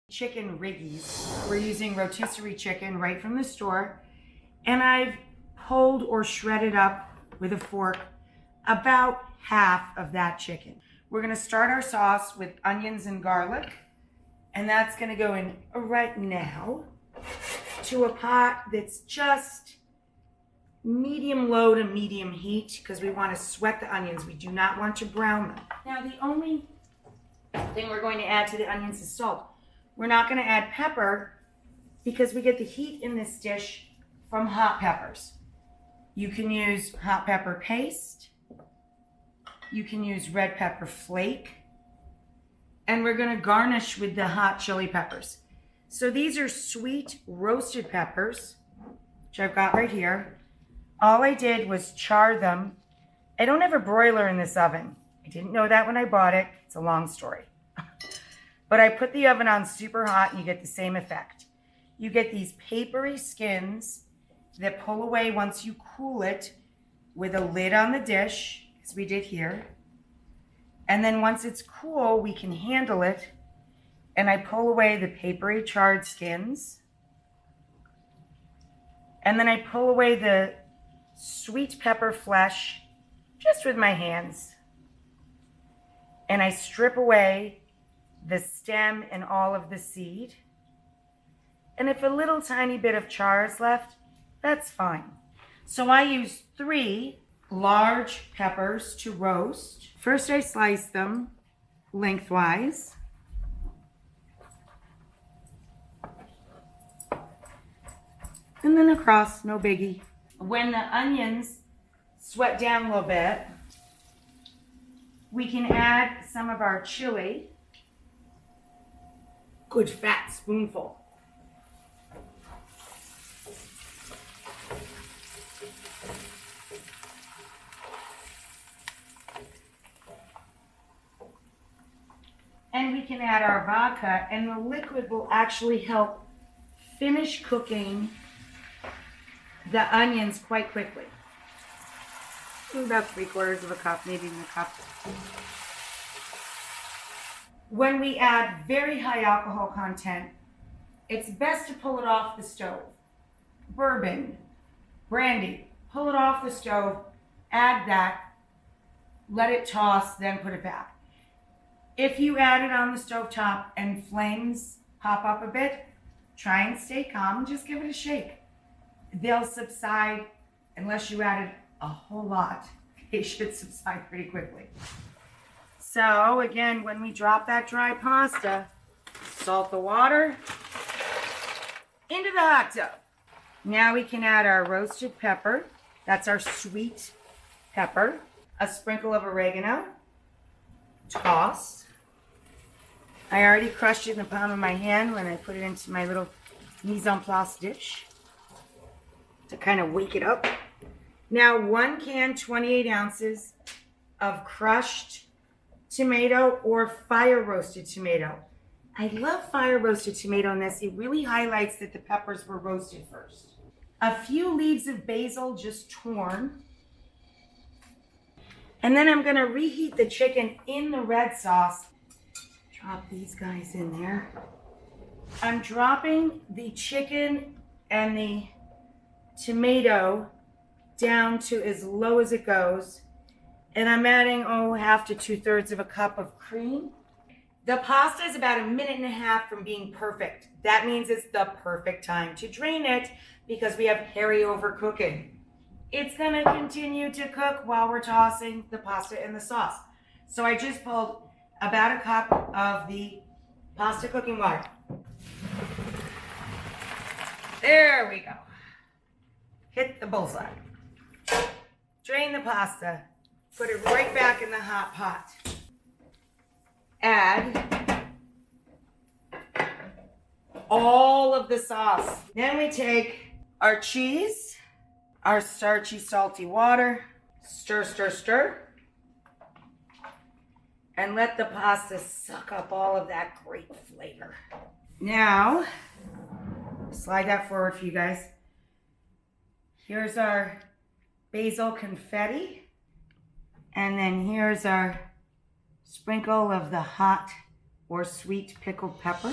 Chicken Riggies. We're using rotisserie chicken right from the store, and I've pulled or shredded up with a fork about half of that chicken. We're gonna start our sauce with onions and garlic, and that's gonna go in right now to a pot that's just medium low to medium heat because we want to sweat the onions. We do not want to brown them. Now the only thing we're going to add to the onions is salt. We're not going to add pepper because we get the heat in this dish from hot peppers. You can use hot pepper paste. You can use red pepper flake. And we're going to garnish with the hot chili peppers. So these are sweet roasted peppers, which I've got right here. All I did was char them. I don't have a broiler in this oven. I didn't know that when I bought it. It's a long story. But I put the oven on super hot and you get the same effect. You get these papery skins that pull away once you cool it with a lid on the dish, as we did here. And then once it's cool, we can handle it. And I pull away the papery charred skins. And then I pull away the sweet pepper flesh just with my hands. And I strip away the stem and all of the seed. And if a little tiny bit of char is left, that's fine. So I use 3 large peppers to roast. First I slice them lengthwise. And then across, no biggie. When the onions sweat down a little bit, we can add some of our chili. Good fat spoonful. And we can add our vodka, and the liquid will actually help finish cooking the onions quite quickly. About 3/4 of a cup, maybe even a cup. When we add very high alcohol content, it's best to pull it off the stove. Bourbon, brandy, pull it off the stove, add that, let it toss, then put it back. If you add it on the stovetop and flames pop up a bit, try and stay calm and just give it a shake. They'll subside unless you added a whole lot. They should subside pretty quickly. So again, when we drop that dry pasta, salt the water into the hot tub. Now we can add our roasted pepper. That's our sweet pepper. A sprinkle of oregano. Toss. I already crushed it in the palm of my hand when I put it into my little mise en place dish to kind of wake it up. Now 1 can, 28 ounces of crushed tomato or fire roasted tomato. I love fire roasted tomato in this. It really highlights that the peppers were roasted first. A few leaves of basil just torn. And then I'm gonna reheat the chicken in the red sauce. Drop these guys in there. I'm dropping the chicken and the tomato down to as low as it goes. And I'm adding, 1/2 to 2/3 of a cup of cream. The pasta is about 1.5 minutes from being perfect. That means it's the perfect time to drain it because we have carryover cooking. It's gonna continue to cook while we're tossing the pasta in the sauce. So I just pulled about a cup of the pasta cooking water. There we go. Hit the bullseye. Drain the pasta. Put it right back in the hot pot. Add all of the sauce. Then we take our cheese, our starchy, salty water, stir, stir, stir, and let the pasta suck up all of that great flavor. Now, slide that forward for you guys. Here's our basil confetti. And then here's our sprinkle of the hot or sweet pickled pepper.